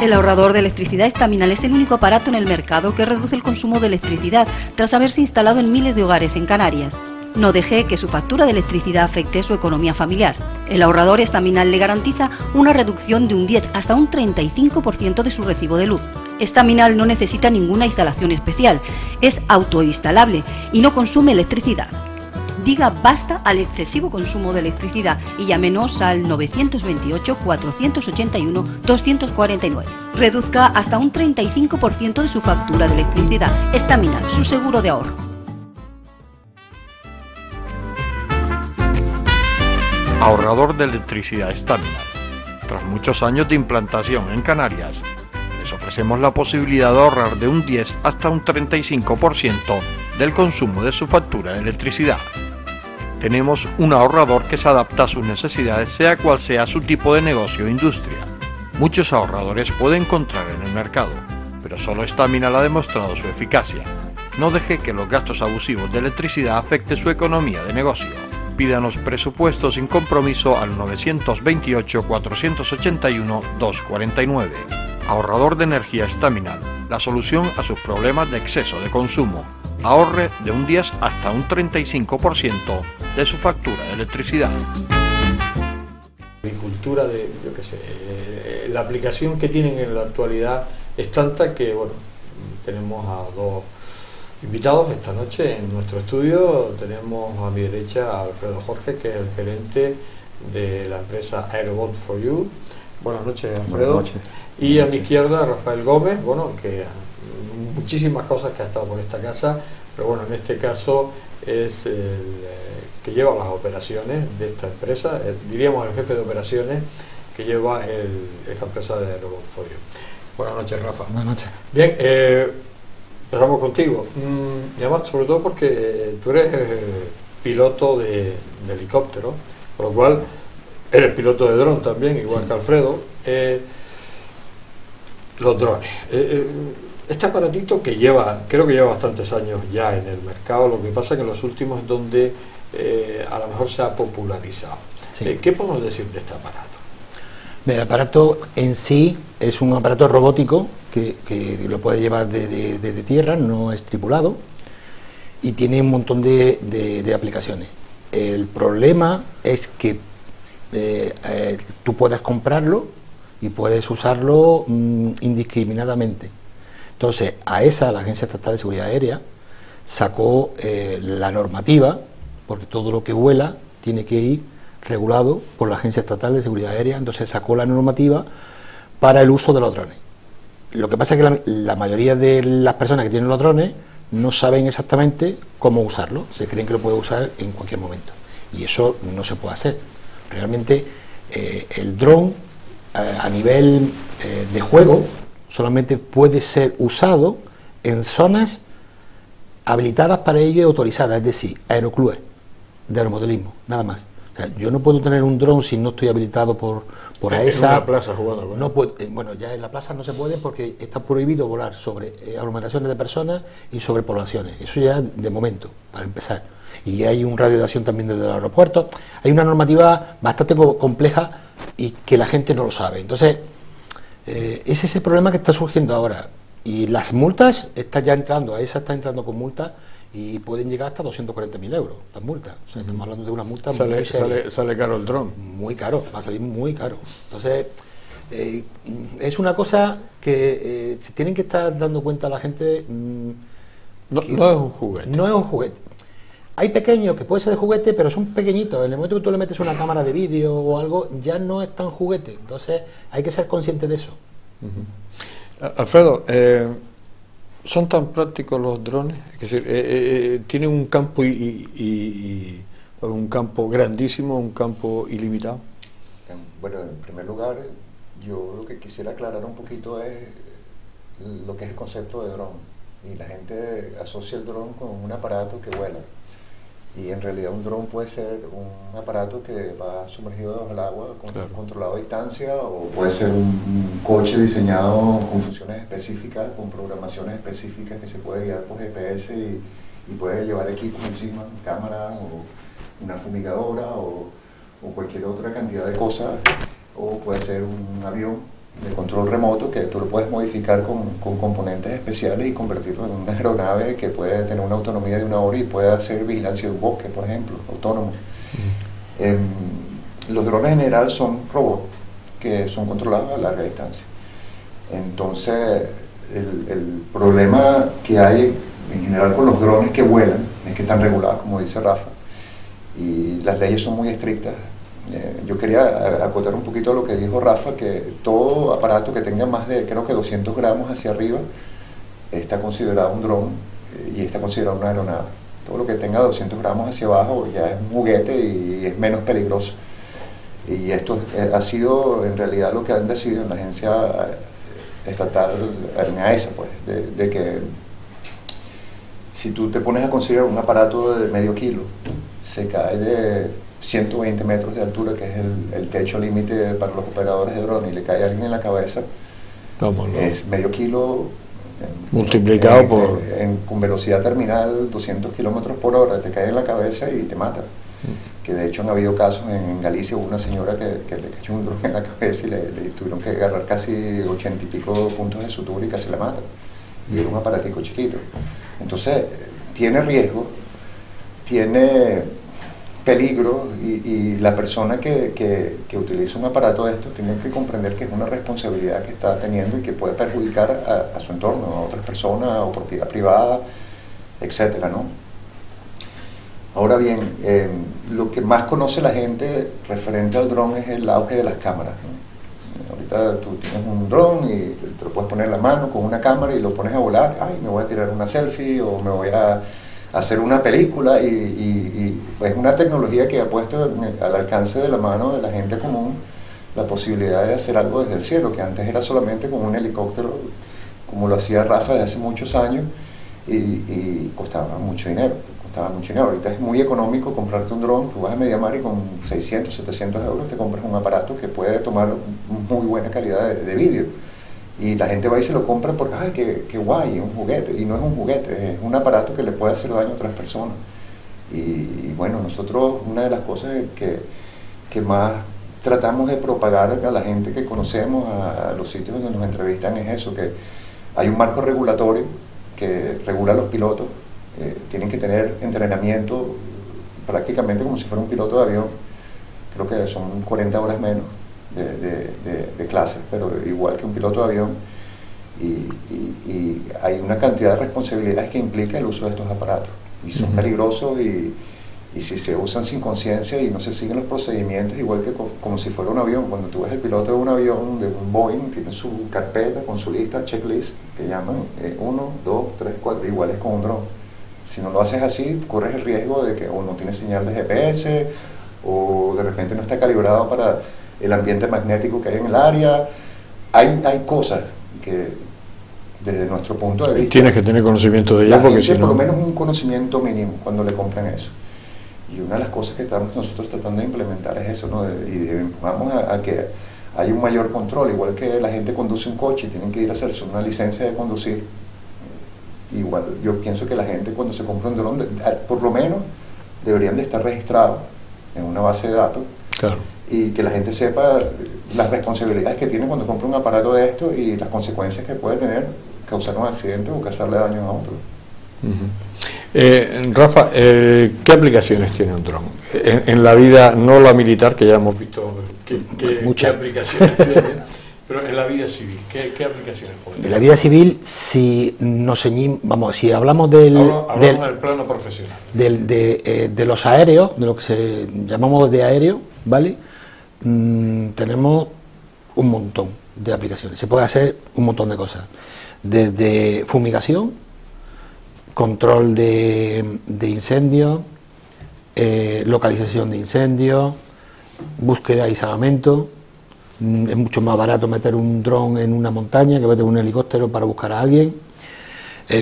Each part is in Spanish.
El ahorrador de electricidad Estaminal es el único aparato en el mercado que reduce el consumo de electricidad tras haberse instalado en miles de hogares en Canarias. No deje que su factura de electricidad afecte su economía familiar. El ahorrador Estaminal le garantiza una reducción de un 10 hasta un 35% de su recibo de luz. Estaminal no necesita ninguna instalación especial, es autoinstalable y no consume electricidad. Diga basta al excesivo consumo de electricidad y llámenos al 928-481-249. Reduzca hasta un 35% de su factura de electricidad. Estaminal, su seguro de ahorro. Ahorrador de electricidad Estaminal. Tras muchos años de implantación en Canarias, les ofrecemos la posibilidad de ahorrar de un 10 hasta un 35% del consumo de su factura de electricidad. Tenemos un ahorrador que se adapta a sus necesidades, sea cual sea su tipo de negocio o industria. Muchos ahorradores puede encontrar en el mercado, pero solo Estaminal ha demostrado su eficacia. No deje que los gastos abusivos de electricidad afecten su economía de negocio. Pídanos presupuesto sin compromiso al 928-481-249. Ahorrador de energía Estaminal, la solución a sus problemas de exceso de consumo. Ahorre de un 10 hasta un 35% de su factura de electricidad. Agricultura la aplicación que tienen en la actualidad es tanta que, bueno, tenemos a dos invitados esta noche en nuestro estudio. Tenemos a mi derecha a Alfredo Jorge, que es el gerente de la empresa Aerobot for You. Buenas noches, Alfredo. Buenas noches. Y a mi izquierda a Rafael Gómez, bueno, que muchísimas cosas que ha estado por esta casa, pero bueno, en este caso es el que lleva las operaciones de esta empresa, diríamos el jefe de operaciones que lleva esta empresa de Aerobot for You. Buenas noches, Rafa. Buenas noches. Bien, empezamos contigo. Y además, sobre todo porque tú eres piloto de helicóptero, por lo cual eres piloto de dron también, igual sí, que Alfredo. Los drones. Este aparatito que creo que lleva bastantes años ya en el mercado, lo que pasa que en los últimos es donde a lo mejor se ha popularizado. Sí. ¿Qué podemos decir de este aparato? El aparato en sí es un aparato robótico que lo puede llevar desde tierra, no es tripulado, y tiene un montón de aplicaciones. El problema es que tú puedes comprarlo y puedes usarlo indiscriminadamente. Entonces, la Agencia Estatal de Seguridad Aérea sacó la normativa, porque todo lo que vuela tiene que ir regulado por la Agencia Estatal de Seguridad Aérea. Entonces sacó la normativa para el uso de los drones. Lo que pasa es que la mayoría de las personas que tienen los drones no saben exactamente cómo usarlo, se creen que lo puede usar en cualquier momento, y eso no se puede hacer. Realmente el dron a nivel de juego solamente puede ser usado en zonas habilitadas para ello y autorizadas, es decir, aeroclubes de aeromodelismo, nada más. O sea, yo no puedo tener un dron si no estoy habilitado por AESA. En una plaza jugando con no puedo, bueno, ya en la plaza no se puede porque está prohibido volar sobre aglomeraciones de personas y sobre poblaciones. Eso ya de momento, para empezar. Y hay un radio de acción también desde el aeropuerto. Hay una normativa bastante compleja y que la gente no lo sabe. Entonces, ese es el problema que está surgiendo ahora. Y las multas están ya entrando, AESA está entrando con multas y pueden llegar hasta 240.000 euros las multas. O sea, estamos hablando de una multa muy seria. Sale caro el dron. Muy caro, va a salir muy caro. Entonces, es una cosa que se tienen que estar dando cuenta la gente. No es un juguete. No es un juguete. Hay pequeños que puede ser de juguete, pero son pequeñitos. En el momento que tú le metes una cámara de vídeo o algo, ya no es tan juguete. Entonces, hay que ser consciente de eso. Alfredo, ¿son tan prácticos los drones? Es decir, ¿tienen un campo un campo grandísimo, un campo ilimitado? Bueno, en primer lugar, yo lo que quisiera aclarar un poquito es lo que es el concepto de dron. Y la gente asocia el dron con un aparato que vuela. Y en realidad un dron puede ser un aparato que va sumergido debajo del agua, controlado a distancia, o puede ser un coche diseñado con funciones específicas, con programaciones específicas que se puede guiar por GPS y puede llevar equipos encima, cámaras o una fumigadora o cualquier otra cantidad de cosas, o puede ser un avión de control remoto, que tú lo puedes modificar con componentes especiales y convertirlo en una aeronave que puede tener una autonomía de 1 hora y puede hacer vigilancia de un bosque, por ejemplo, autónomo. Los drones en general son robots que son controlados a larga distancia. Entonces, el problema que hay en general con los drones que vuelan es que están regulados, como dice Rafa, y las leyes son muy estrictas. Yo quería acotar un poquito lo que dijo Rafa, que todo aparato que tenga más de, creo que 200 gramos hacia arriba, está considerado un dron y está considerado una aeronave. Todo lo que tenga 200 gramos hacia abajo ya es un juguete y es menos peligroso. Y esto ha sido en realidad lo que han decidido en la agencia estatal, en AESA, pues, de que si tú te pones a considerar un aparato de medio kilo, se cae de 120 metros de altura, que es el techo límite para los operadores de drones, y le cae a alguien en la cabeza, es medio kilo multiplicado con velocidad terminal 200 kilómetros por hora, te cae en la cabeza y te mata. Que de hecho han habido casos en Galicia, hubo una señora que le cayó un dron en la cabeza y le tuvieron que agarrar casi 80 y pico puntos de sutura y casi la mata, y era un aparatico chiquito. Entonces tiene riesgo, tiene peligro, y la persona que utiliza un aparato de estos tiene que comprender que es una responsabilidad que está teniendo y que puede perjudicar a su entorno, a otras personas o propiedad privada, etcétera, ¿no? Ahora bien, lo que más conoce la gente referente al dron es el auge de las cámaras, ¿no? Ahorita tú tienes un dron y te lo puedes poner en la mano con una cámara y lo pones a volar. Ay, me voy a tirar una selfie o me voy a hacer una película, y es una tecnología que ha puesto al alcance de la mano de la gente común la posibilidad de hacer algo desde el cielo, que antes era solamente con un helicóptero, como lo hacía Rafa desde hace muchos años, y costaba mucho dinero. Ahorita es muy económico comprarte un dron. Tú vas a Mediamar y con 600, 700 euros te compras un aparato que puede tomar muy buena calidad de vídeo. Y la gente va y se lo compra porque, ay, qué guay, es un juguete. Y no es un juguete, es un aparato que le puede hacer daño a otras personas. Y bueno, nosotros, una de las cosas que más tratamos de propagar a la gente que conocemos, a los sitios donde nos entrevistan, es eso, que hay un marco regulatorio que regula a los pilotos. Tienen que tener entrenamiento prácticamente como si fuera un piloto de avión. Creo que son 40 horas menos de clase, pero igual que un piloto de avión, y hay una cantidad de responsabilidades que implica el uso de estos aparatos, y son peligrosos, y si se usan sin conciencia y no se siguen los procedimientos, igual que como si fuera un avión. Cuando tú ves el piloto de un avión, de un Boeing, tiene su carpeta con su lista, checklist, que llaman 1, 2, 3, 4, igual es con un dron. Si no lo haces así, corres el riesgo de que o no tiene señal de GPS, o de repente no está calibrado para el ambiente magnético que hay en el área. Hay cosas que, desde nuestro punto de vista, tienes que tener conocimiento de ello, porque si no, por lo menos un conocimiento mínimo cuando le compran eso. Y una de las cosas que estamos nosotros tratando de implementar es eso, ¿no? Y empujamos a que haya un mayor control, igual que la gente conduce un coche y tienen que ir a hacerse una licencia de conducir. Igual yo pienso que la gente, cuando se compra un dron, por lo menos deberían de estar registrados en una base de datos. Claro. Y que la gente sepa las responsabilidades que tiene cuando compra un aparato de esto y las consecuencias que puede tener causar un accidente o causarle daño a otro. Rafa, ¿qué aplicaciones tiene un dron? En la vida, no la militar, que ya hemos visto qué aplicaciones tiene. Pero en la vida civil, ¿qué aplicaciones puede tener? En la vida civil, si nos ceñimos, si hablamos hablamos del plano profesional. De los aéreos, de lo que llamamos de aéreo, ¿vale? Tenemos un montón de aplicaciones. Se puede hacer un montón de cosas. Desde fumigación, control de incendios, localización de incendios, búsqueda y salvamento. Es mucho más barato meter un dron en una montaña que meter un helicóptero para buscar a alguien.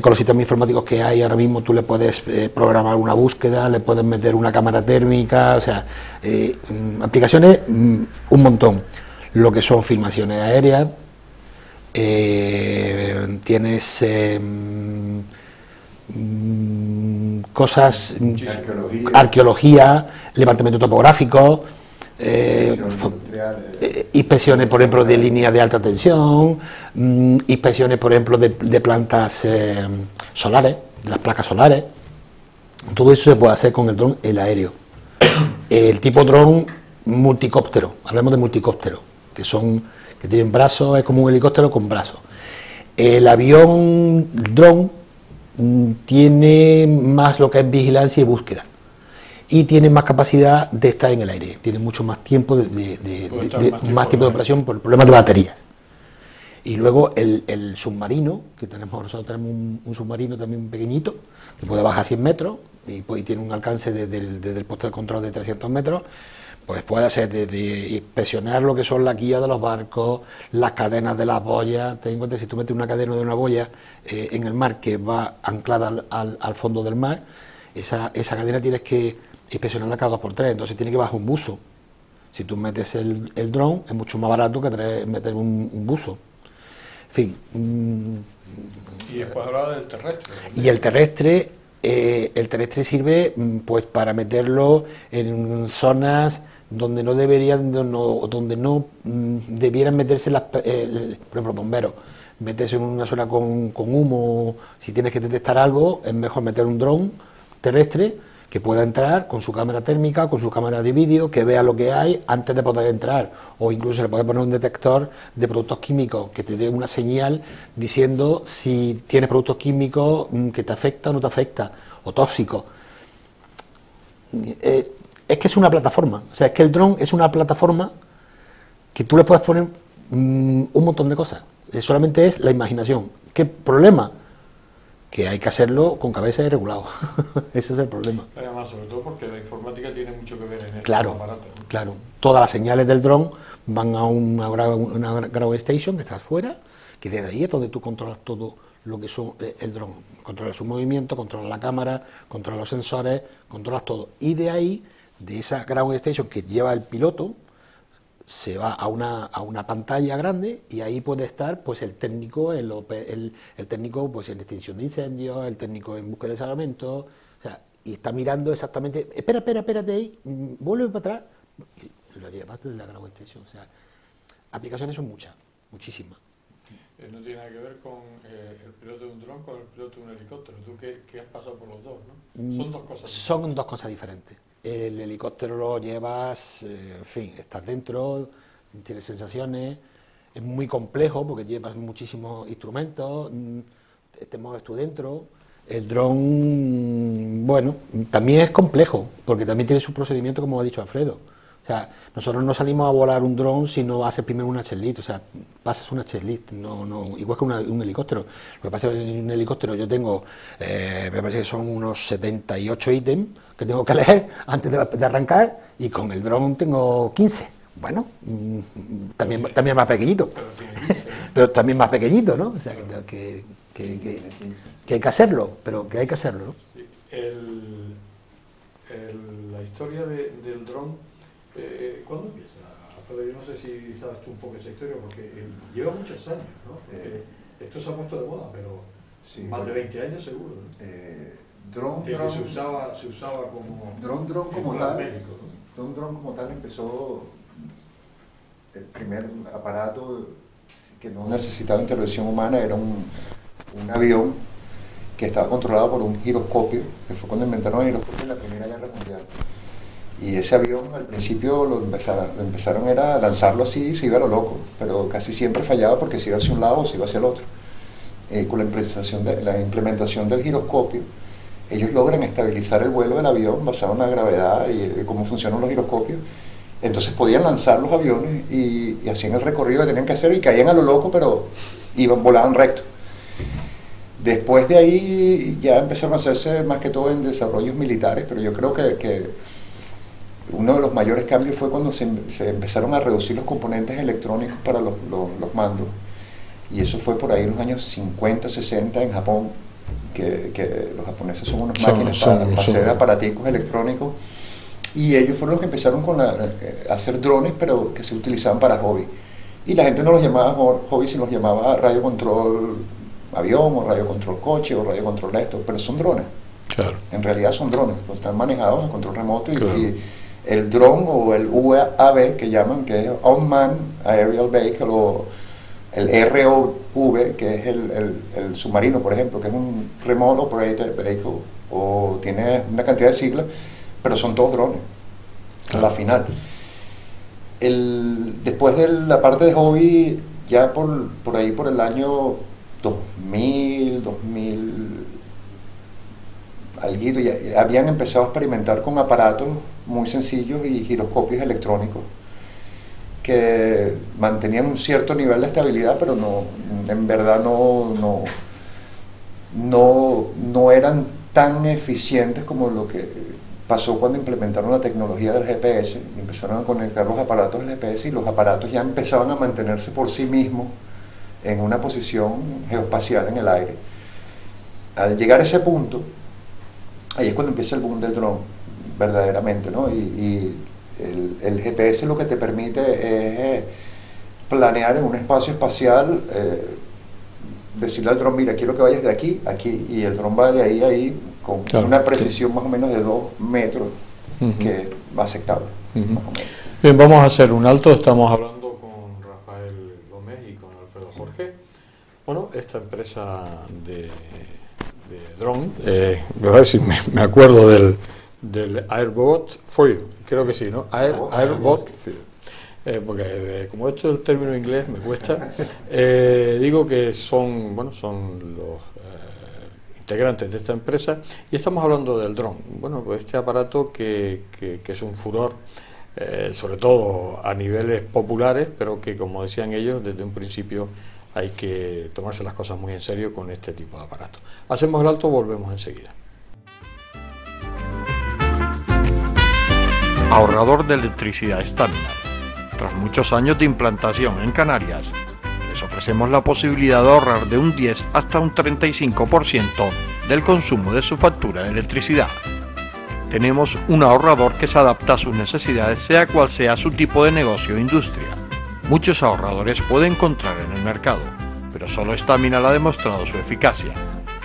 Con los sistemas informáticos que hay ahora mismo, tú le puedes programar una búsqueda, le puedes meter una cámara térmica, o sea, aplicaciones un montón. Lo que son filmaciones aéreas, tienes cosas, arqueología, levantamiento topográfico, inspecciones, por ejemplo, de líneas de alta tensión, inspecciones, por ejemplo, de plantas solares, de las placas solares. Todo eso se puede hacer con el dron, el aéreo. El tipo dron multicóptero, hablamos de multicóptero, que tienen brazos, es como un helicóptero con brazos. El avión dron tiene más lo que es vigilancia y búsqueda, y tiene más capacidad de estar en el aire, tiene mucho más tiempo más tiempo de operación por problemas de baterías. Y luego el submarino, que nosotros tenemos un submarino también pequeñito, que puede bajar 100 metros y tiene un alcance desde el puesto de control de 300 metros, pues puede ser de inspeccionar lo que son la quilla de los barcos, las cadenas de las boyas. Ten en cuenta, si tú metes una cadena de una boya en el mar que va anclada al fondo del mar, esa cadena tienes que inspeccionarla cada 2x3, entonces tiene que bajar un buzo. Si tú metes el dron, es mucho más barato que meter un buzo. En fin. Y después hablaba del terrestre. Y el terrestre sirve pues para meterlo en zonas donde no debieran meterse por ejemplo, bomberos. Meterse en una zona con humo, si tienes que detectar algo, es mejor meter un dron terrestre que pueda entrar con su cámara térmica, con su cámara de vídeo, que vea lo que hay antes de poder entrar, o incluso le puede poner un detector de productos químicos que te dé una señal diciendo si tienes productos químicos que te afecta o no te afecta, o tóxicos. Es que es una plataforma, o sea, es que el dron es una plataforma que tú le puedes poner un montón de cosas, solamente es la imaginación. ¿Qué problema? Que hay que hacerlo con cabeza y regulado. Ese es el problema. Además, sobre todo porque la informática tiene mucho que ver en el aparato, ¿no? Claro. Todas las señales del dron van a una ground station que está afuera, que desde ahí es donde tú controlas todo lo que son el dron. Controlas su movimiento, controlas la cámara, controlas los sensores, controlas todo. Y de ahí, de esa ground station que lleva el piloto, se va a una pantalla grande, y ahí puede estar pues el técnico, el técnico pues en extinción de incendios, el técnico en búsqueda de salvamento, o sea, y está mirando exactamente, espérate ahí, vuelve para atrás, y lo lleva desde la ground station. O sea, aplicaciones son muchas, muchísimas. No tiene nada que ver con el piloto de un dron con el piloto de un helicóptero. Tú que has pasado por los dos, ¿no? Son dos cosas diferentes. Son dos cosas diferentes. El helicóptero lo llevas, en fin, estás dentro, tienes sensaciones, es muy complejo porque llevas muchísimos instrumentos, te mueves tú dentro. El dron, bueno, también es complejo porque también tiene su procedimiento, como ha dicho Alfredo. O sea, nosotros no salimos a volar un dron si no haces primero una checklist, o sea, pasas una checklist, igual que un helicóptero. Lo que pasa es que en un helicóptero yo tengo, me parece que son unos 78 ítems que tengo que leer antes de arrancar, y con el dron tengo 15. Bueno, también más pequeñito, pero también más pequeñito, ¿no? O sea, que hay que hacerlo, pero que hay que hacerlo, ¿no? Sí. La historia del dron, ¿cuándo empieza? Yo no sé si sabes tú un poco esa historia, porque lleva muchos años, ¿no? Esto se ha puesto de moda, pero sí, más de 20 años seguro, ¿no? Dron se usaba como dron como tal, médico, ¿no? Un dron como tal empezó, el primer aparato que no necesitaba intervención humana era un avión que estaba controlado por un giroscopio, que fue cuando inventaron el giroscopio en la Primera Guerra Mundial. Y ese avión al principio lo empezaron era a lanzarlo así y se iba a lo loco, pero casi siempre fallaba porque se iba hacia un lado o se iba hacia el otro. Con la implementación del giroscopio, ellos logran estabilizar el vuelo del avión basado en la gravedad y cómo funcionan los giroscopios. Entonces podían lanzar los aviones y hacían el recorrido que tenían que hacer y caían a lo loco, pero volaban recto. Después de ahí ya empezaron a hacerse más que todo en desarrollos militares, pero yo creo que uno de los mayores cambios fue cuando se empezaron a reducir los componentes electrónicos para los mandos. Y eso fue por ahí en los años 50, 60 en Japón, que los japoneses son unas máquinas para hacer aparaticos electrónicos. Y ellos fueron los que empezaron a hacer drones, pero que se utilizaban para hobby. Y la gente no los llamaba hobby, sino los llamaba radio control avión, o radio control coche, o radio control esto, pero son drones. Claro. En realidad son drones, pues están manejados a control remoto y el dron o el UAV que llaman, que es Unmanned Aerial Vehicle, o el ROV, que es el submarino, por ejemplo, que es un Remote Operated Vehicle, o tiene una cantidad de siglas, pero son todos drones, a la final. Después de la parte de hobby, ya por ahí por el año 2000 alguito, ya habían empezado a experimentar con aparatos muy sencillos y giroscopios electrónicos que mantenían un cierto nivel de estabilidad, pero no, en verdad no eran tan eficientes como lo que pasó cuando implementaron la tecnología del GPS. Empezaron a conectar los aparatos del GPS y los aparatos ya empezaban a mantenerse por sí mismos en una posición geoespacial en el aire. Al llegar a ese punto, ahí es cuando empieza el boom del dron, verdaderamente, ¿no? Y el GPS lo que te permite es planear en un espacio espacial, decirle al dron, mira, quiero que vayas de aquí a aquí, y el dron va de ahí a ahí con una precisión más o menos de 2 metros, que es aceptable. Más o menos. Bien, vamos a hacer un alto. Estamos hablando con Rafael Gómez y con Alfredo Jorge. Bueno, esta empresa de dron, a ver si me acuerdo del Airbot Foil, creo que sí, ¿no? Airbot Foil. Porque como esto es el término inglés me cuesta, digo que son los integrantes de esta empresa, y estamos hablando del dron. Bueno, pues este aparato que es un furor, sobre todo a niveles populares, pero que, como decían ellos, desde un principio hay que tomarse las cosas muy en serio con este tipo de aparatos. Hacemos el alto, volvemos enseguida. Ahorrador de electricidad Staminar. Tras muchos años de implantación en Canarias, les ofrecemos la posibilidad de ahorrar de un 10 hasta un 35% del consumo de su factura de electricidad. Tenemos un ahorrador que se adapta a sus necesidades, sea cual sea su tipo de negocio o industria. Muchos ahorradores puede encontrar en el mercado, pero solo Staminar ha demostrado su eficacia.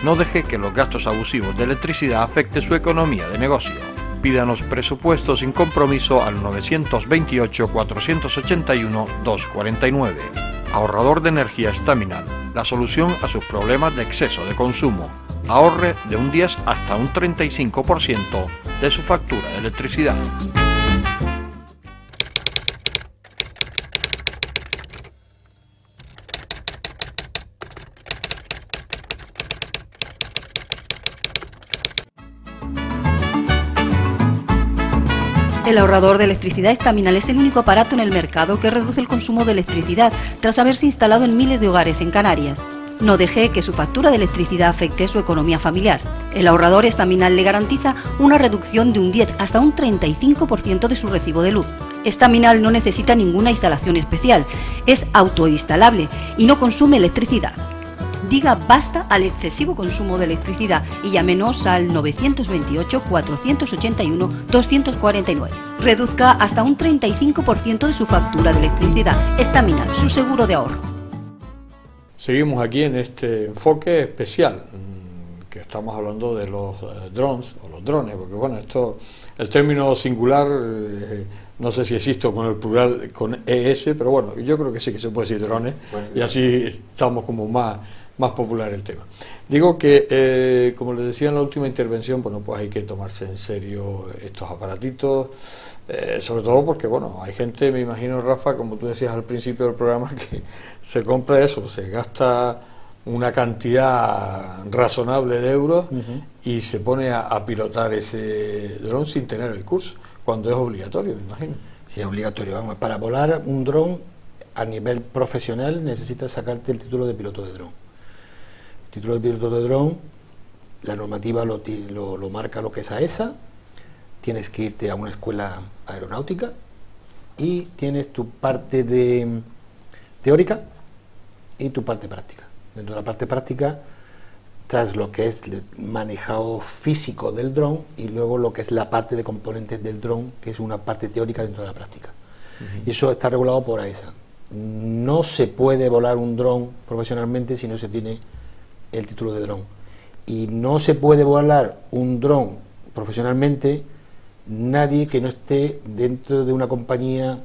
No deje que los gastos abusivos de electricidad afecten su economía de negocio. Pídanos presupuesto sin compromiso al 921-481-249. Ahorrador de energía Staminar, la solución a sus problemas de exceso de consumo. Ahorre de un 10 hasta un 35% de su factura de electricidad. El ahorrador de electricidad Staminar es el único aparato en el mercado que reduce el consumo de electricidad tras haberse instalado en miles de hogares en Canarias. No deje que su factura de electricidad afecte su economía familiar. El ahorrador Staminar le garantiza una reducción de un 10 hasta un 35% de su recibo de luz. Staminar no necesita ninguna instalación especial, es autoinstalable y no consume electricidad. Diga basta al excesivo consumo de electricidad y llámenos al 928-481-249. Reduzca hasta un 35% de su factura de electricidad. Staminar, su seguro de ahorro. Seguimos aquí en este enfoque especial, que estamos hablando de los drones o los drones, porque bueno, el término singular, no sé si existe con el plural, con ES, pero bueno, yo creo que sí que se puede decir drones, y así estamos como más popular el tema. Digo que, como les decía en la última intervención, bueno, pues hay que tomarse en serio estos aparatitos, sobre todo porque, bueno, hay gente, me imagino, Rafa, como tú decías al principio del programa, que se compra eso, se gasta una cantidad razonable de euros y se pone a pilotar ese dron sin tener el curso, cuando es obligatorio, me imagino. Sí, es obligatorio. Vamos, para volar un dron a nivel profesional necesitas sacarte el título de piloto de dron. El título de piloto de dron, la normativa lo marca lo que es AESA, tienes que irte a una escuela aeronáutica y tienes tu parte teórica y tu parte práctica. Dentro de la parte práctica estás lo que es el manejado físico del dron y luego lo que es la parte de componentes del dron, que es una parte teórica dentro de la práctica. Y eso está regulado por AESA. No se puede volar un dron profesionalmente si no se tiene el título de dron, y no se puede volar un dron profesionalmente nadie que no esté dentro de una compañía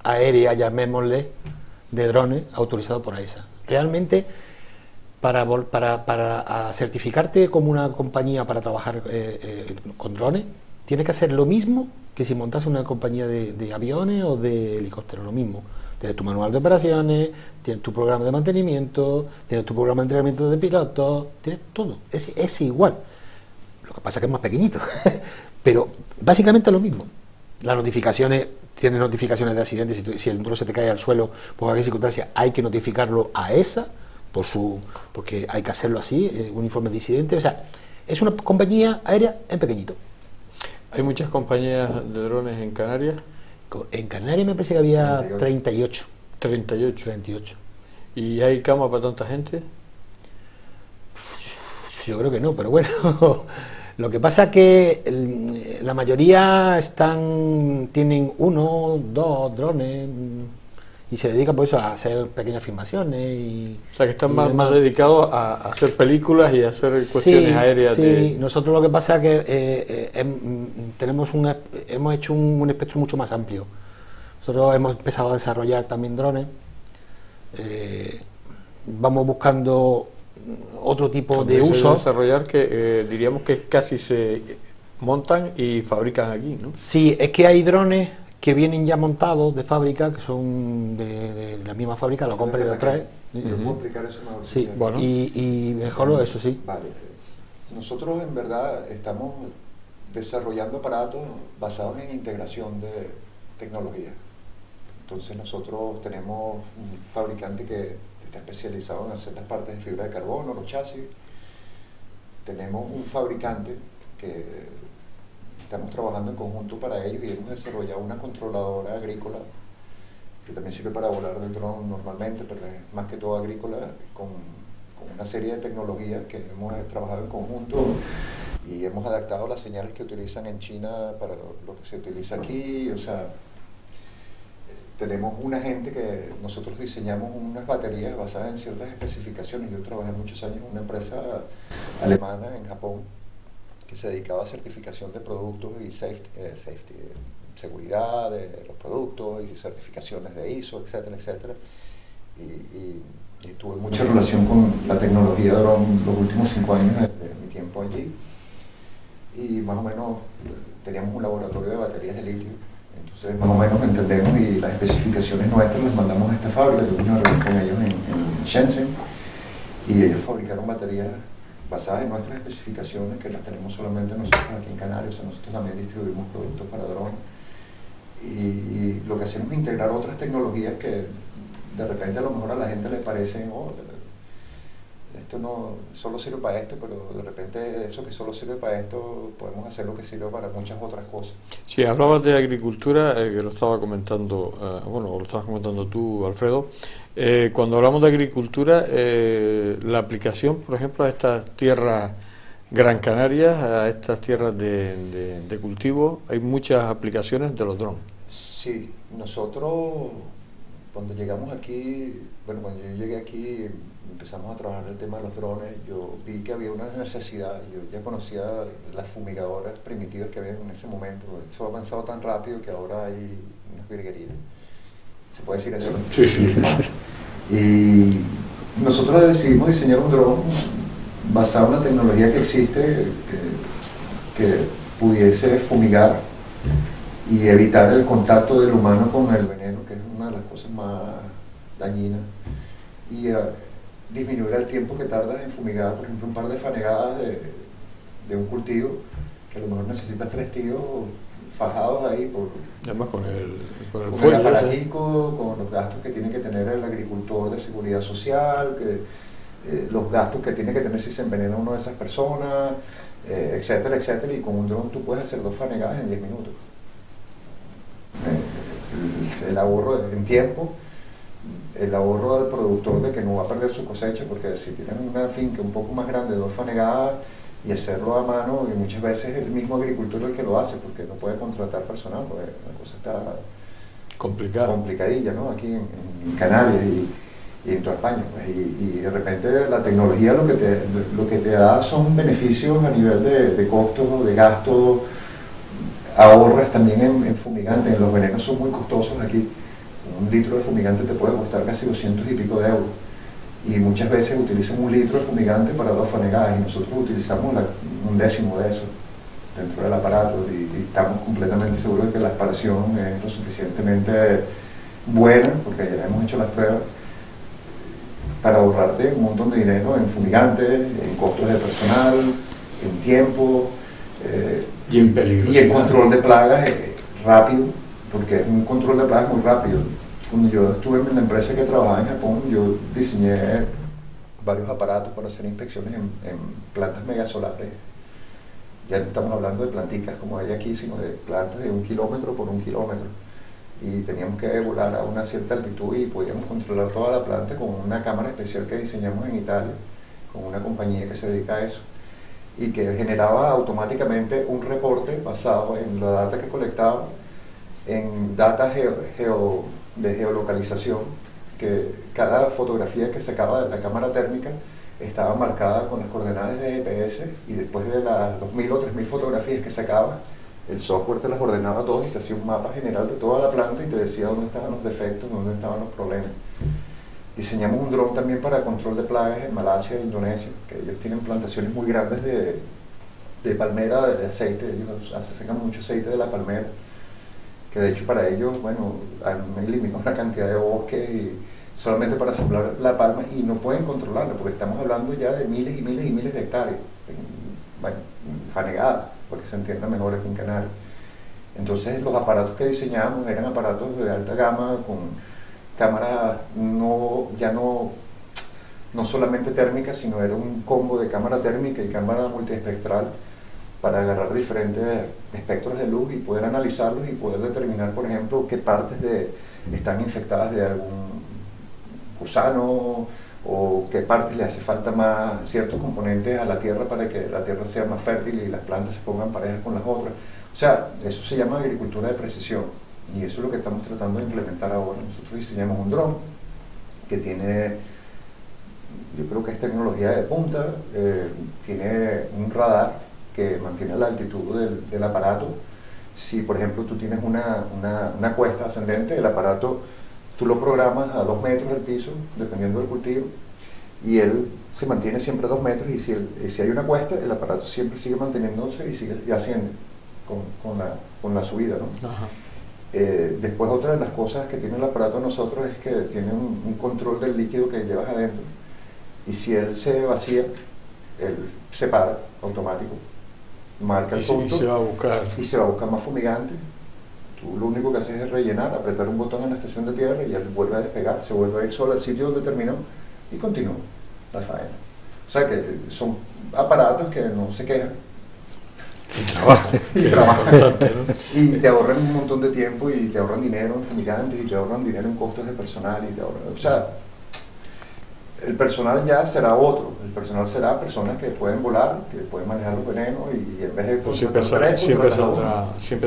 aérea, llamémosle, de drones autorizado por AESA. Realmente, para certificarte como una compañía para trabajar con drones, tienes que hacer lo mismo que si montas una compañía de aviones o de helicópteros, lo mismo. Tienes tu manual de operaciones, tienes tu programa de mantenimiento, tienes tu programa de entrenamiento de pilotos, tienes todo, es igual. Lo que pasa es que es más pequeñito, pero básicamente lo mismo. Las notificaciones, tienes notificaciones de accidentes, si el dron se te cae al suelo por cualquier circunstancia, hay que notificarlo a ESA, porque hay que hacerlo así, un informe de incidente. O sea, es una compañía aérea en pequeñito. ¿Hay muchas compañías de drones en Canarias? En Canarias me parece que había 38. 38. ¿Y hay cama para tanta gente? Yo creo que no, pero bueno. Lo que pasa es que la mayoría tienen 1, 2 drones y se dedican por eso a hacer pequeñas filmaciones. O sea, que están más dedicados a hacer películas y a hacer cuestiones aéreas. Sí, nosotros lo que pasa es que hemos hecho un espectro mucho más amplio. Nosotros hemos empezado a desarrollar también drones. Vamos buscando otro tipo de uso. Desarrollar que diríamos que casi se montan y fabrican aquí, ¿no? Sí, es que hay drones que vienen ya montados de fábrica, que son de la misma fábrica, lo compran y lo traen. ¿Puedo explicar eso mejor? Sí, bueno. Y mejor eso sí. Vale. Nosotros en verdad estamos desarrollando aparatos basados en integración de tecnología. Entonces nosotros tenemos un fabricante que está especializado en hacer las partes de fibra de carbono, los chasis. Tenemos un fabricante que estamos trabajando en conjunto para ellos y hemos desarrollado una controladora agrícola que también sirve para volar el dron normalmente, pero es más que todo agrícola, con una serie de tecnologías que hemos trabajado en conjunto y hemos adaptado las señales que utilizan en China para lo que se utiliza aquí. O sea, tenemos una gente que nosotros diseñamos unas baterías basadas en ciertas especificaciones. Yo trabajé muchos años en una empresa alemana en Japón que se dedicaba a certificación de productos y safety, seguridad de los productos y certificaciones de ISO, etcétera, etcétera. Y tuve mucha relación con la tecnología de dron los últimos 5 años de mi tiempo allí. Y más o menos teníamos un laboratorio de baterías de litio. Entonces más o menos entendemos y las especificaciones nuestras las mandamos a esta fábrica. Tuvimos una reunión con ellos en Shenzhen y ellos fabricaron baterías basadas en nuestras especificaciones, que las tenemos solamente nosotros aquí en Canarias. O sea, nosotros también distribuimos productos para drones y lo que hacemos es integrar otras tecnologías que de repente a lo mejor a la gente le parecen, esto no solo sirve para esto, pero de repente eso que solo sirve para esto podemos hacer lo que sirve para muchas otras cosas. Sí, hablabas de agricultura, que lo estaba comentando, lo estabas comentando tú, Alfredo. Cuando hablamos de agricultura, la aplicación, por ejemplo, a estas tierras Gran Canarias, a estas tierras de cultivo, hay muchas aplicaciones de los drones. Sí, nosotros cuando llegamos aquí, cuando yo llegué aquí empezamos a trabajar el tema de los drones, yo vi que había una necesidad. Yo ya conocía las fumigadoras primitivas que había en ese momento. Eso ha avanzado tan rápido que ahora hay unas virguerías. ¿Se puede decir eso? Sí, sí. Y nosotros decidimos diseñar un dron basado en la tecnología que existe, que pudiese fumigar y evitar el contacto del humano con el veneno, que es una de las cosas más dañinas, y disminuir el tiempo que tardas en fumigar, por ejemplo, un par de fanegadas de un cultivo, que a lo mejor necesitas 3 tiros fajados ahí además con el fuego, el aparatico, con los gastos que tiene que tener el agricultor de seguridad social, los gastos que tiene que tener si se envenena uno de esas personas, etcétera, etcétera. Y con un dron tú puedes hacer 2 fanegadas en 10 minutos. El ahorro en tiempo, el ahorro del productor de que no va a perder su cosecha, porque si tienen una finca un poco más grande, 2 fanegadas y hacerlo a mano, y muchas veces es el mismo agricultor el que lo hace, porque no puede contratar personal, porque la cosa está complicadilla, ¿no? Aquí en Canarias y en toda España, pues, y de repente la tecnología lo que te da son beneficios a nivel de costos, de gastos, ahorras también en fumigante. Los venenos son muy costosos aquí. Un litro de fumigante te puede costar casi 200 y pico de euros. Y muchas veces utilizan un litro de fumigante para 2 fanegadas y nosotros utilizamos un décimo de eso dentro del aparato y estamos completamente seguros de que la aspiración es lo suficientemente buena, porque ya hemos hecho las pruebas, para ahorrarte un montón de dinero en fumigantes, en costos de personal, en tiempo y en peligro. Y el control de plagas rápido, porque es un control de plagas muy rápido. Cuando yo estuve en la empresa que trabajaba en Japón, yo diseñé varios aparatos para hacer inspecciones en plantas megasolares. Ya no estamos hablando de planticas como hay aquí, sino de plantas de 1 kilómetro por 1 kilómetro. Y teníamos que volar a una cierta altitud y podíamos controlar toda la planta con una cámara especial que diseñamos en Italia, con una compañía que se dedica a eso, y que generaba automáticamente un reporte basado en la data que colectaba, en data de geolocalización, que cada fotografía que sacaba de la cámara térmica estaba marcada con las coordenadas de GPS, y después de las 2.000 o 3.000 fotografías que sacaba, el software te las ordenaba todas y te hacía un mapa general de toda la planta y te decía dónde estaban los defectos, dónde estaban los problemas. Diseñamos un dron también para control de plagas en Malasia e Indonesia, que ellos tienen plantaciones muy grandes de palmera, de aceite. Ellos sacan mucho aceite de la palmera, que de hecho para ellos, bueno, han eliminado una cantidad de bosques y solamente para sembrar la palma, y no pueden controlarla porque estamos hablando ya de miles y miles y miles de hectáreas, bueno, fanegadas, porque se entienda mejor aquí en Canarias. Entonces los aparatos que diseñábamos eran aparatos de alta gama, con cámaras ya no solamente térmicas, sino era un combo de cámara térmica y cámara multiespectral para agarrar diferentes espectros de luz y poder analizarlos y poder determinar, por ejemplo, qué partes están infectadas de algún gusano, o qué partes le hace falta más ciertos componentes a la tierra para que la tierra sea más fértil y las plantas se pongan parejas con las otras. O sea, eso se llama agricultura de precisión, y eso es lo que estamos tratando de implementar ahora. Nosotros diseñamos un dron que tiene, yo creo que es tecnología de punta, tiene un radar que mantiene la altitud del aparato. Si por ejemplo tú tienes una cuesta ascendente, el aparato tú lo programas a 2 metros del piso, dependiendo del cultivo, y él se mantiene siempre a 2 metros, y si hay una cuesta, el aparato siempre sigue manteniéndose y asciende con la subida, ¿no? Ajá. Después otra de las cosas que tiene el aparato de nosotros es que tiene un control del líquido que llevas adentro, y si él se vacía, él se para automático, marca el punto y se va a buscar más fumigante. Tú lo único que haces es rellenar, apretar un botón en la estación de tierra y él vuelve a despegar, se vuelve a ir solo al sitio donde terminó y continúa la faena. O sea que son aparatos que no se quejan. Y trabajan bastante, ¿no? Y te ahorran un montón de tiempo, y te ahorran dinero en fumigantes, y te ahorran dinero en costos de personal, y te ahorran, o sea, el personal ya será otro. El personal será personas que pueden volar, que pueden manejar los venenos, y en vez de pues siempre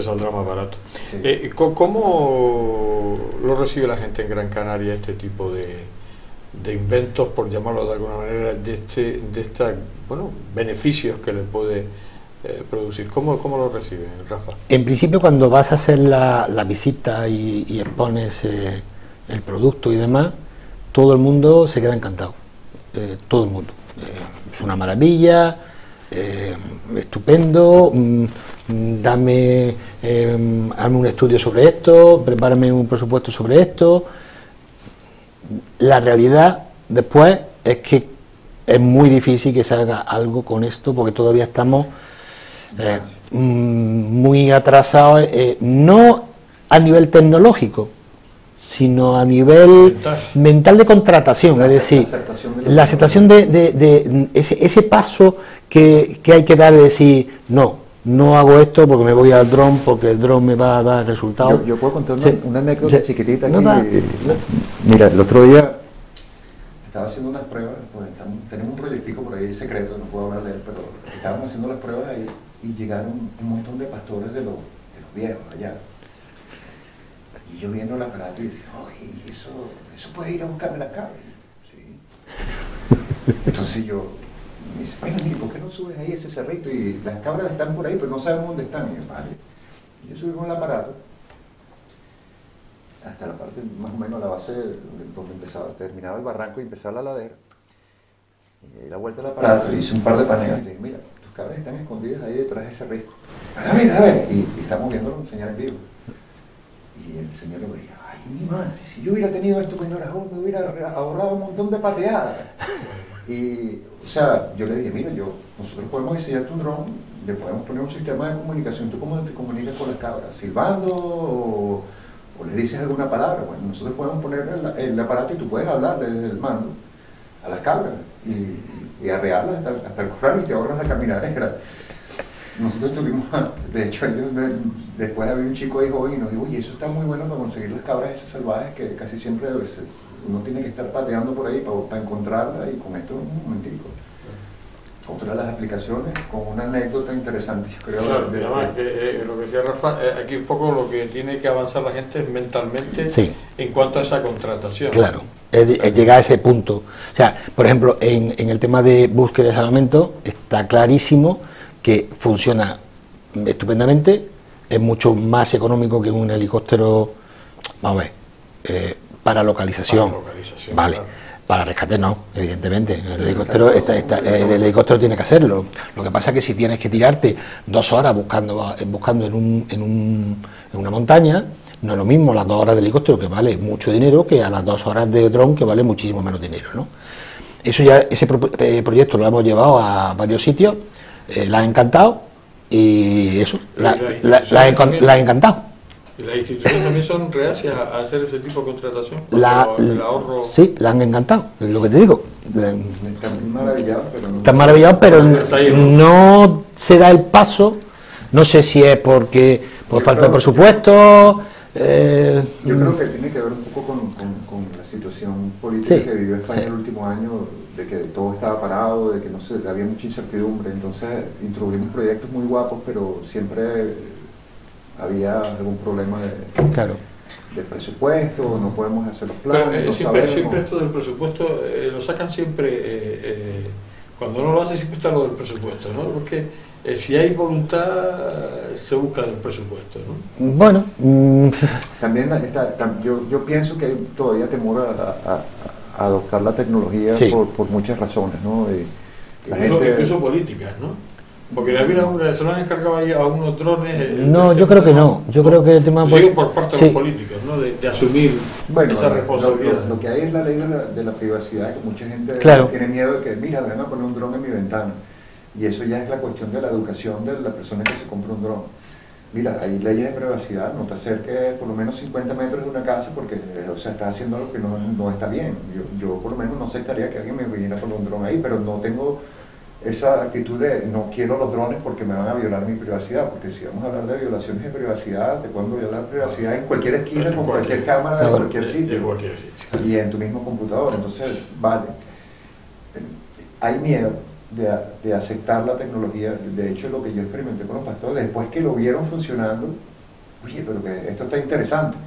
saldrá más barato. Sí. ¿Cómo lo recibe la gente en Gran Canaria este tipo de inventos, por llamarlo de alguna manera, de esta, bueno, beneficios que le puede producir? ¿Cómo lo recibe, Rafa? En principio, cuando vas a hacer la visita y expones el producto y demás, todo el mundo se queda encantado, todo el mundo. Es una maravilla, estupendo, hazme un estudio sobre esto, prepárame un presupuesto sobre esto. La realidad después es que es muy difícil que se haga algo con esto, porque todavía estamos muy atrasados, no a nivel tecnológico, sino a nivel mental de contratación, es decir, la aceptación de ese paso que hay que dar, de decir, no hago esto porque me voy al dron, porque el dron me va a dar resultados. Yo puedo contar una anécdota chiquitita aquí. Mira, el otro día estaba haciendo unas pruebas, pues tenemos un proyectico por ahí secreto, no puedo hablar de él, pero estábamos haciendo las pruebas ahí y llegaron un montón de pastores de los viejos allá. Y yo viendo el aparato y decía, oye, eso puede ir a buscarme la cabra. Sí. Entonces yo me dice, oye, ¿por qué no subes ahí ese cerrito? Y las cabras están por ahí, pero no sabemos dónde están. Y yo, vale. Y subimos el aparato hasta la parte, más o menos la base donde terminaba el barranco y empezaba la ladera. Y di la vuelta al aparato y hice un par de paneos y le dije, mira, tus cabras están escondidas ahí detrás de ese risco. A ver. Y estamos viéndolo enseñar en vivo. Y el señor le decía, ay, mi madre, si yo hubiera tenido esto cuando era joven, me hubiera ahorrado un montón de pateadas. Y, o sea, yo le dije, mira, nosotros podemos diseñarte un dron, le podemos poner un sistema de comunicación. ¿Tú cómo te comunicas con las cabras? ¿Silbando o les dices alguna palabra? Bueno, nosotros podemos poner el aparato y tú puedes hablar desde el mando a las cabras y arrearlas hasta el corral y te ahorras la caminadera. Nosotros tuvimos, de hecho, después había un chico ahí joven y nos dijo, oye, eso está muy bueno para conseguir las cabras esas salvajes que casi siempre a veces uno tiene que estar pateando por ahí para encontrarla, y con esto un momentico. Otra de las aplicaciones, con una anécdota interesante, yo creo. Claro, además, lo que decía Rafa, aquí un poco lo que tiene que avanzar la gente es mentalmente, sí, en cuanto a esa contratación. Claro, es llegar a ese punto. O sea, por ejemplo, en el tema de búsqueda de salvamento está clarísimo que funciona estupendamente, es mucho más económico que un helicóptero, vamos a ver, para localización, vale. Claro. Para rescate no, evidentemente. El helicóptero tiene que hacerlo. Lo que pasa es que si tienes que tirarte 2 horas buscando en una montaña, no es lo mismo las 2 horas de helicóptero, que vale mucho dinero, que a las 2 horas de dron, que vale muchísimo menos dinero, ¿no? Ese proyecto lo hemos llevado a varios sitios, la ha encantado y eso, la ha encantado. ¿Y las instituciones también son reacias a hacer ese tipo de contratación? El ahorro... Sí, la han encantado, es lo que te digo. Están maravillados, pero no se da el paso. No sé si es por falta de presupuesto. Yo creo que tiene que ver un poco con la situación política, sí, que vivió España, sí, el último año, de que todo estaba parado, de que no sé, había mucha incertidumbre. Entonces introdujimos proyectos muy guapos, pero siempre había algún problema de presupuesto, no podemos hacer los planes. Pero siempre esto del presupuesto lo sacan siempre, cuando uno lo hace siempre está lo del presupuesto, ¿no? Porque si hay voluntad se busca del presupuesto, ¿no? Bueno, también yo pienso que hay todavía temor a adoptar la tecnología, sí, por muchas razones, ¿no? Incluso políticas, ¿no? Porque se lo han encargado ahí a unos drones. No, yo creo que no. Yo creo que el tema por parte de los políticos, ¿no? De asumir esa responsabilidad. Lo que hay es la ley de la privacidad, que mucha gente tiene miedo de que, mira, van a poner un dron en mi ventana. Y eso ya es la cuestión de la educación de la persona que se compra un dron. Mira, hay leyes de privacidad, no te acerques por lo menos 50 metros de una casa porque, o sea, estás haciendo algo que no está bien. Yo por lo menos no aceptaría que alguien me viniera con un dron ahí, pero no tengo esa actitud de no quiero los drones porque me van a violar mi privacidad, porque si vamos a hablar de violaciones de privacidad, te pueden violar privacidad en cualquier esquina, con cualquier cámara, en cualquier sitio, y en tu mismo computador. Entonces, vale, hay miedo de aceptar la tecnología. De hecho, lo que yo experimenté con los pastores, después que lo vieron funcionando, oye, pero que esto está interesante,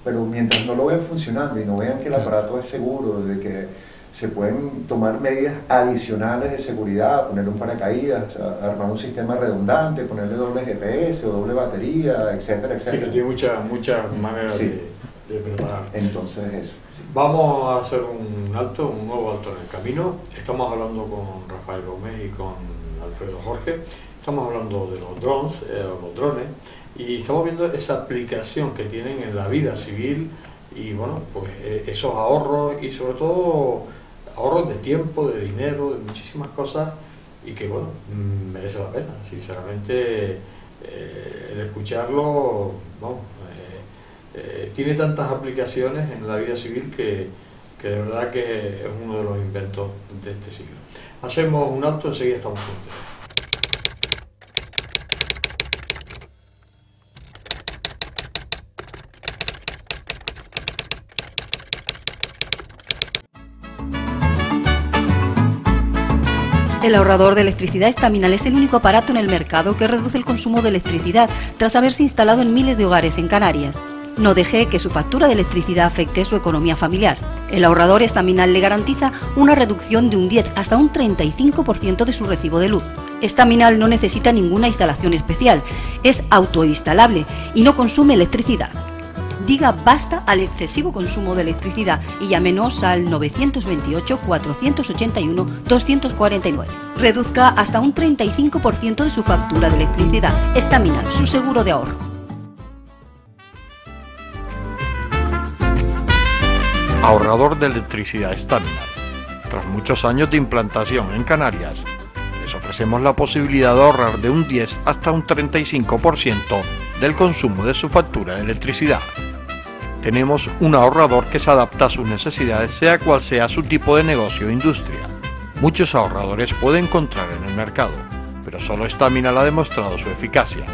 pero mientras no lo vean funcionando y no vean que el aparato es seguro, de que se pueden tomar medidas adicionales de seguridad, ponerle un paracaídas, armar un sistema redundante, ponerle doble GPS o doble batería, etcétera, etcétera. Sí, que tiene muchas maneras, sí, de preparar. Entonces eso. Vamos a hacer un nuevo alto en el camino. Estamos hablando con Rafael Gómez y con Alfredo Jorge. Estamos hablando de los drones, y estamos viendo esa aplicación que tienen en la vida civil y bueno, pues esos ahorros y sobre todo ahorros de tiempo, de dinero, de muchísimas cosas, y que bueno, merece la pena, sinceramente, el escucharlo, vamos, tiene tantas aplicaciones en la vida civil que de verdad que es uno de los inventos de este siglo. Hacemos un alto, enseguida estamos juntos. El ahorrador de electricidad Estaminal es el único aparato en el mercado que reduce el consumo de electricidad tras haberse instalado en miles de hogares en Canarias. No deje que su factura de electricidad afecte su economía familiar. El ahorrador Estaminal le garantiza una reducción de un 10 hasta un 35% de su recibo de luz. Staminal no necesita ninguna instalación especial, es autoinstalable y no consume electricidad. Diga basta al excesivo consumo de electricidad y llámenos al 928-481-249. Reduzca hasta un 35% de su factura de electricidad. Staminal, su seguro de ahorro. Ahorrador de electricidad Staminal. Tras muchos años de implantación en Canarias, les ofrecemos la posibilidad de ahorrar de un 10 hasta un 35% del consumo de su factura de electricidad. Tenemos un ahorrador que se adapta a sus necesidades, sea cual sea su tipo de negocio o industria. Muchos ahorradores puede encontrar en el mercado, pero solo Staminal ha demostrado su eficacia.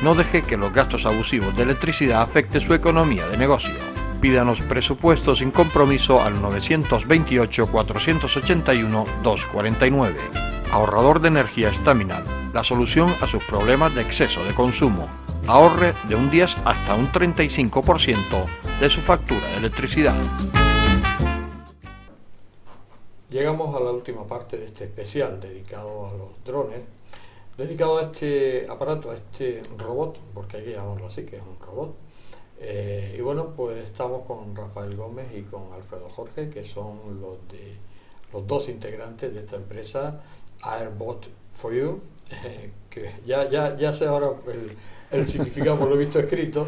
No deje que los gastos abusivos de electricidad afecten su economía de negocio. Pídanos presupuesto sin compromiso al 928-481-249. Ahorrador de energía Staminal, la solución a sus problemas de exceso de consumo. Ahorre de un 10 hasta un 35% de su factura de electricidad. Llegamos a la última parte de este especial dedicado a los drones, dedicado a este aparato, a este robot, porque hay que llamarlo así, que es un robot. Y bueno, pues estamos con Rafael Gómez y con Alfredo Jorge, que son los dos integrantes de esta empresa, Airbot for You, que ya sé ahora el significado por lo visto escrito,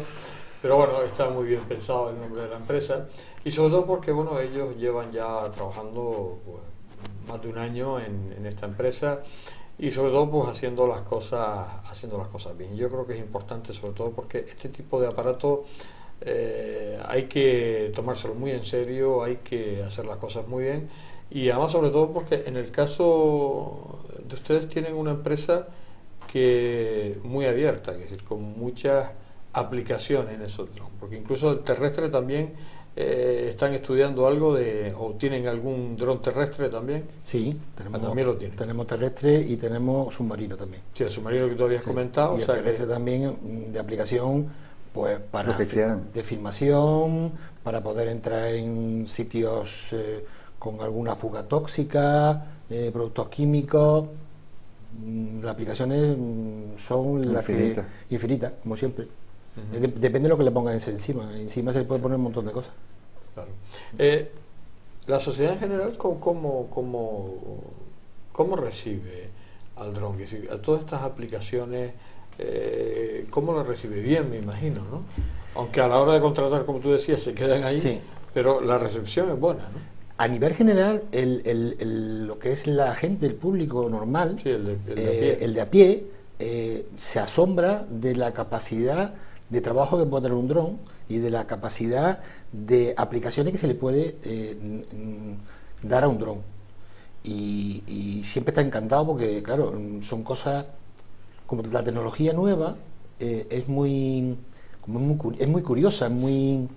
pero bueno, está muy bien pensado el nombre de la empresa, y sobre todo porque bueno, ellos llevan ya trabajando pues, más de un año en esta empresa, y sobre todo pues haciendo las cosas bien. Yo creo que es importante, sobre todo porque este tipo de aparato hay que tomárselo muy en serio, hay que hacer las cosas muy bien, y además sobre todo porque en el caso de ustedes tienen una empresa que muy abierta, es decir, con muchas aplicaciones en esos drones, porque incluso el terrestre también están estudiando algo o tienen algún dron terrestre también. Sí, también lo tienen. Tenemos terrestre y tenemos submarino también. Sí, el submarino que tú habías comentado. Y el terrestre también de aplicación, pues para de filmación, para poder entrar en sitios con alguna fuga tóxica, productos químicos. Las aplicaciones son las que infinitas, como siempre. Depende de lo que le pongan encima. Encima se le puede poner un montón de cosas. Claro. La sociedad en general, ¿cómo recibe al dron? Es decir, a todas estas aplicaciones, ¿cómo lo recibe? Bien, me imagino, ¿no? Aunque a la hora de contratar, como tú decías, se quedan ahí, sí. Pero la recepción es buena, ¿no? A nivel general, lo que es la gente, el público normal, sí, el de a pie, se asombra de la capacidad de trabajo que puede tener un dron y de la capacidad de aplicaciones que se le puede dar a un dron. Y siempre está encantado porque, claro, son cosas, como la tecnología nueva es muy curiosa, es muy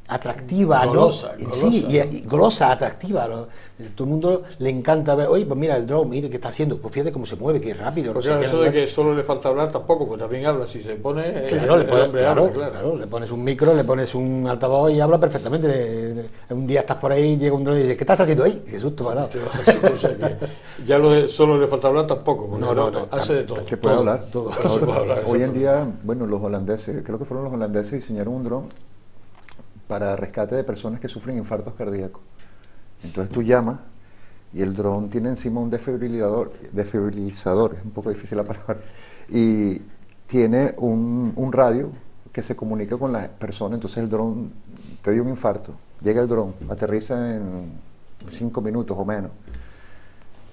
atractiva, golosa, ¿no? Golosa, sí, y golosa, atractiva, ¿no? Todo el mundo le encanta ver, oye, pues mira el drone, mire qué está haciendo, pues fíjate cómo se mueve, qué rápido. Porque no sé, eso de que solo le falta hablar tampoco, pues también habla, si se pone claro, le pones un micro, le pones un altavoz y habla perfectamente. Un día estás por ahí, llega un drone y dices, ¿qué estás haciendo? ¡Ay, qué susto, parado! O sea que ya lo de solo le falta hablar tampoco, porque no hace de todo. Se puede hablar. Todo. Se puede hablar. Hoy en día, bueno, los holandeses, creo que fueron los holandeses, diseñaron un dron para rescate de personas que sufren infartos cardíacos. Entonces tú llamas y el dron tiene encima un desfibrilizador, es un poco difícil la palabra, y tiene un radio que se comunica con la persona. Entonces el dron te dio un infarto, llega el dron, aterriza en 5 minutos o menos.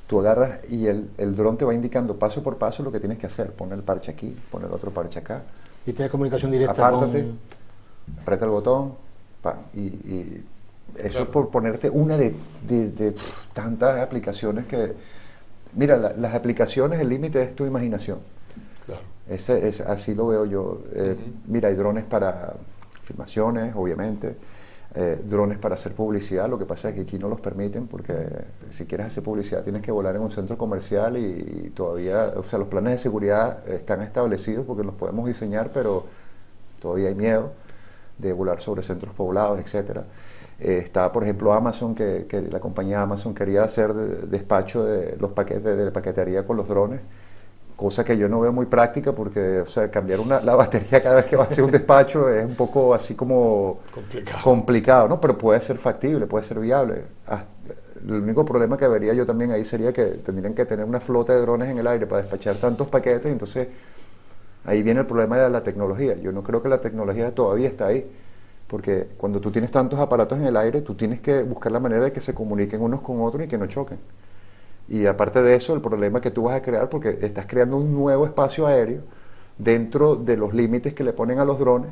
Tú agarras y el dron te va indicando paso por paso lo que tienes que hacer. Pon el parche aquí, pon el otro parche acá. Y tienes comunicación directa. Apártate, aprieta el botón, y eso claro. Por ponerte una de tantas aplicaciones que... Mira, las aplicaciones, el límite es tu imaginación. Claro. Así lo veo yo. Mira, hay drones para filmaciones, obviamente, drones para hacer publicidad. Lo que pasa es que aquí no los permiten porque si quieres hacer publicidad tienes que volar en un centro comercial y todavía, o sea, los planes de seguridad están establecidos porque los podemos diseñar, pero todavía hay miedo. de volar sobre centros poblados, etcétera. Está, por ejemplo, Amazon, que la compañía Amazon quería hacer despacho de los paquetes de paquetería con los drones, cosa que yo no veo muy práctica porque, o sea, cambiar la batería cada vez que va a hacer un despacho es un poco así como complicado, ¿no? Pero puede ser factible, puede ser viable. El único problema que vería yo también ahí sería que tendrían que tener una flota de drones en el aire para despachar tantos paquetes, entonces ahí viene el problema de la tecnología. Yo no creo que la tecnología todavía está ahí, porque cuando tú tienes tantos aparatos en el aire, tú tienes que buscar la manera de que se comuniquen unos con otros y que no choquen. Y aparte de eso, el problema que tú vas a crear, porque estás creando un nuevo espacio aéreo dentro de los límites que le ponen a los drones,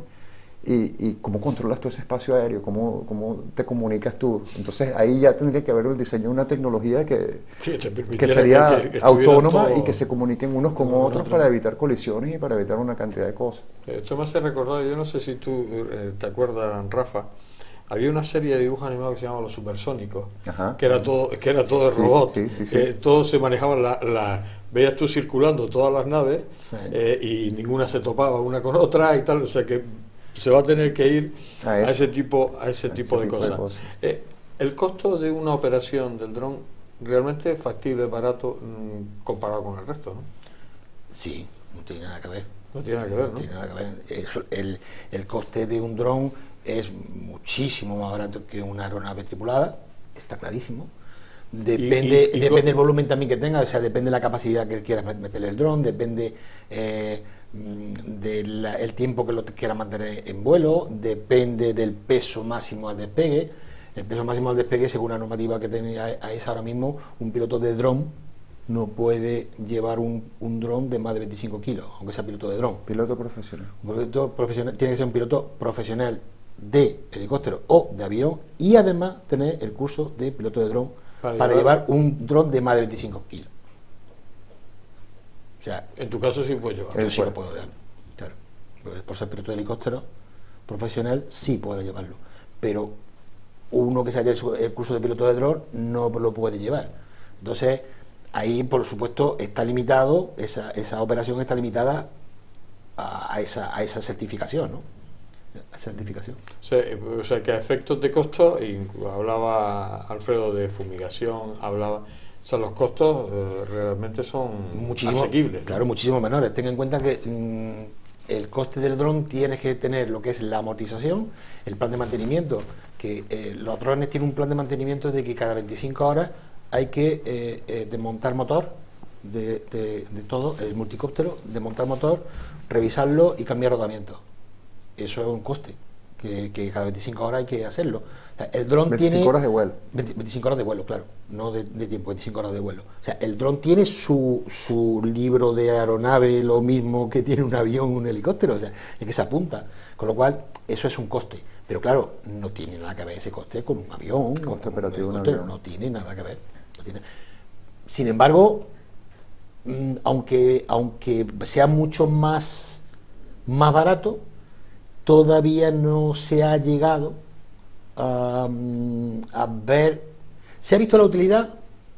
y cómo controlas tú ese espacio aéreo, cómo te comunicas tú. Entonces ahí ya tendría que haber el diseño de una tecnología que sería autónoma y que se comuniquen unos con otros para evitar colisiones y para evitar una cantidad de cosas. Esto me hace recordar, yo no sé si tú te acuerdas, Rafa, había una serie de dibujos animados que se llamaba Los Supersónicos, que era todo de robots, todos se manejaban, veías tú circulando todas las naves, y ninguna se topaba una con otra y tal, o sea que se va a tener que ir a ese tipo de cosas. El costo de una operación del dron realmente es factible, barato, comparado con el resto, ¿no? Sí, no tiene nada que ver. No tiene nada que ver, ¿no? No tiene nada que ver. El coste de un dron es muchísimo más barato que una aeronave tripulada, está clarísimo. Depende del volumen también que tenga, o sea, depende de la capacidad que quieras meterle el dron, depende del tiempo que lo quieras mantener en vuelo, depende del peso máximo al despegue. El peso máximo al despegue, según la normativa que tiene es ahora mismo, un piloto de dron no puede llevar un dron de más de 25 kilos, aunque sea piloto de dron. Piloto profesional. Un piloto profesional tiene que ser un piloto profesional de helicóptero o de avión, y además tener el curso de piloto de dron para llevar un dron de más de 25 kilos. O sea, en tu caso sí puedes llevarlo. Yo sí lo puedo llevar, claro. Por ser piloto de helicóptero profesional sí puede llevarlo, pero uno que se haya hecho el curso de piloto de dron no lo puede llevar. Entonces ahí, por supuesto, está limitado, esa operación está limitada a esa certificación, ¿no? Certificación. O sea que a efectos de costo, hablaba Alfredo de fumigación, o sea, los costos realmente son asequibles. Claro, muchísimo menores. Ten en cuenta que el coste del dron tienes que tener lo que es la amortización, el plan de mantenimiento, que los drones tienen un plan de mantenimiento de que cada 25 horas hay que desmontar motor de todo, el multicóptero, desmontar motor, revisarlo y cambiar rodamiento. Eso es un coste, que cada 25 horas hay que hacerlo. O sea, el dron 25 horas de vuelo. 25 horas de vuelo, claro, no de tiempo, 25 horas de vuelo. O sea, el dron tiene su libro de aeronave, lo mismo que tiene un avión, un helicóptero, o sea, es que se apunta. Con lo cual, eso es un coste. Pero claro, no tiene nada que ver ese coste con un avión, coste operativo de un avión. No tiene nada que ver. Sin embargo, aunque sea mucho más barato, todavía no se ha llegado a ver, se ha visto la utilidad,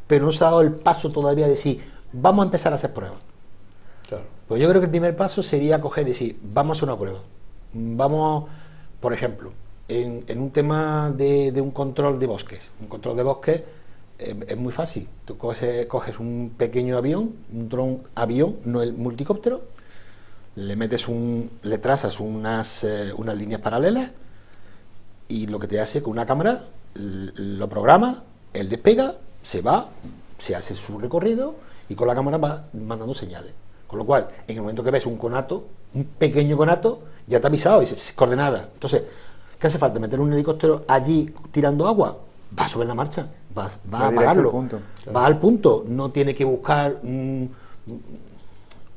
pero no se ha dado el paso todavía de decir, vamos a empezar a hacer pruebas. Claro. Pues yo creo que el primer paso sería coger y decir, vamos a hacer una prueba. Vamos, por ejemplo, en un tema de un control de bosques. Un control de bosques es muy fácil. Tú coges un pequeño avión, un dron avión, no el multicóptero, le trazas unas líneas paralelas, y lo que te hace con una cámara, lo programa, él despega, se va, se hace su recorrido y con la cámara va mandando señales. Con lo cual, en el momento que ves un conato, un pequeño conato, ya te ha avisado, y dices, coordenada. Entonces, ¿qué hace falta? ¿Meter un helicóptero allí tirando agua? Va sobre la marcha, va a apagarlo, va al punto, no tiene que buscar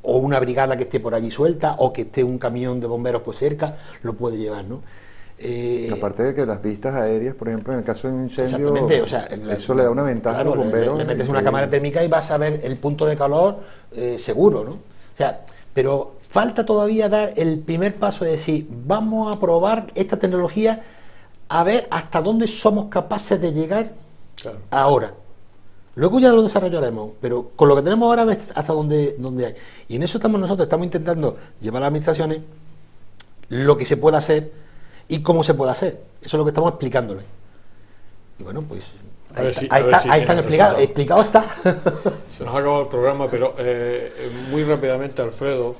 o una brigada que esté por allí suelta, o que esté un camión de bomberos pues cerca, lo puede llevar, ¿no? Aparte de que las vistas aéreas, por ejemplo, en el caso de un incendio, exactamente, o sea, eso le da una ventaja, claro, a los bomberos. Le metes una cámara térmica y vas a ver el punto de calor seguro, ¿no? O sea, pero falta todavía dar el primer paso de decir, vamos a probar esta tecnología, a ver hasta dónde somos capaces de llegar. Claro. Ahora. Luego ya lo desarrollaremos, pero con lo que tenemos ahora hasta dónde hay. Y en eso estamos nosotros, estamos intentando llevar a las administraciones lo que se pueda hacer, y cómo se puede hacer. Eso es lo que estamos explicándole. Y bueno, pues ahí están explicados está. Se nos ha acabado el programa, pero muy rápidamente, Alfredo,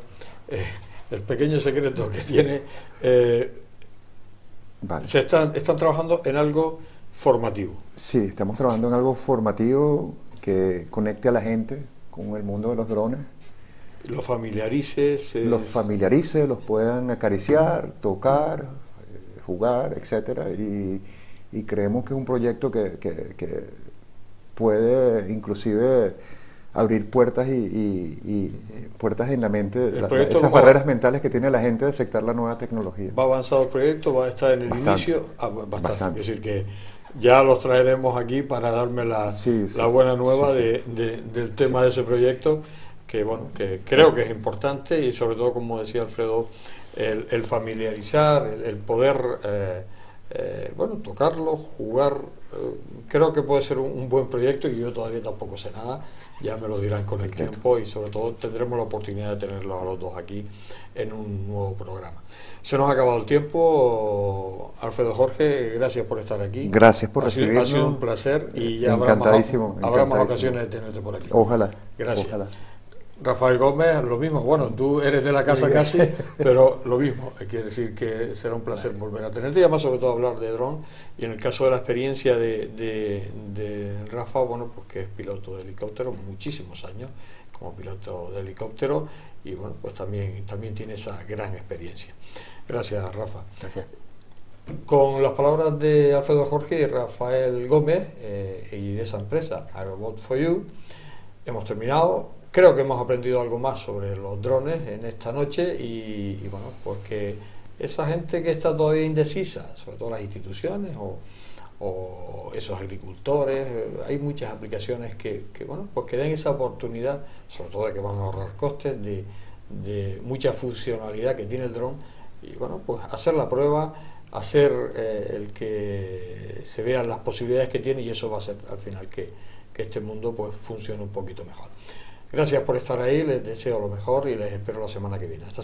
el pequeño secreto que tiene, Vale. están trabajando en algo formativo. Sí, estamos trabajando en algo formativo que conecte a la gente con el mundo de los drones. Los familiarices. Los familiarice, los puedan acariciar, tocar, jugar, etcétera, y creemos que es un proyecto que puede inclusive abrir puertas y puertas en la mente, esas barreras mentales que tiene la gente de aceptar la nueva tecnología. ¿Va avanzado el proyecto? ¿Va a estar en el inicio? Bastante. Es decir, que ya los traeremos aquí para darme la buena nueva del tema de ese proyecto, que bueno, que creo que es importante, y sobre todo, como decía Alfredo, el familiarizar, el poder tocarlo, jugar, creo que puede ser un buen proyecto, y yo todavía tampoco sé nada, ya me lo dirán con el tiempo, y sobre todo tendremos la oportunidad de tenerlos a los dos aquí en un nuevo programa. Se nos ha acabado el tiempo. Alfredo, Jorge, gracias por estar aquí. Gracias por recibirnos. Ha sido un placer, y ya habrá más ocasiones de tenerte por aquí. Ojalá. Gracias. Ojalá. Rafael Gómez, lo mismo. Bueno, tú eres de la casa casi, pero lo mismo. Quiere decir que será un placer volver a tenerte, y además sobre todo hablar de dron. Y en el caso de la experiencia de Rafa, bueno, pues que es piloto de helicóptero, muchísimos años como piloto de helicóptero, y bueno, pues también tiene esa gran experiencia. Gracias, Rafa. Gracias. Con las palabras de Alfredo Jorge y Rafael Gómez y de esa empresa, Aerobot4U, hemos terminado. Creo que hemos aprendido algo más sobre los drones en esta noche, y bueno, pues que esa gente que está todavía indecisa, sobre todo las instituciones o esos agricultores, hay muchas aplicaciones que bueno, pues que den esa oportunidad, sobre todo de que van a ahorrar costes, de mucha funcionalidad que tiene el dron, y bueno, pues hacer la prueba, hacer el que se vean las posibilidades que tiene, y eso va a hacer al final que este mundo pues funcione un poquito mejor. Gracias por estar ahí, les deseo lo mejor y les espero la semana que viene. Hasta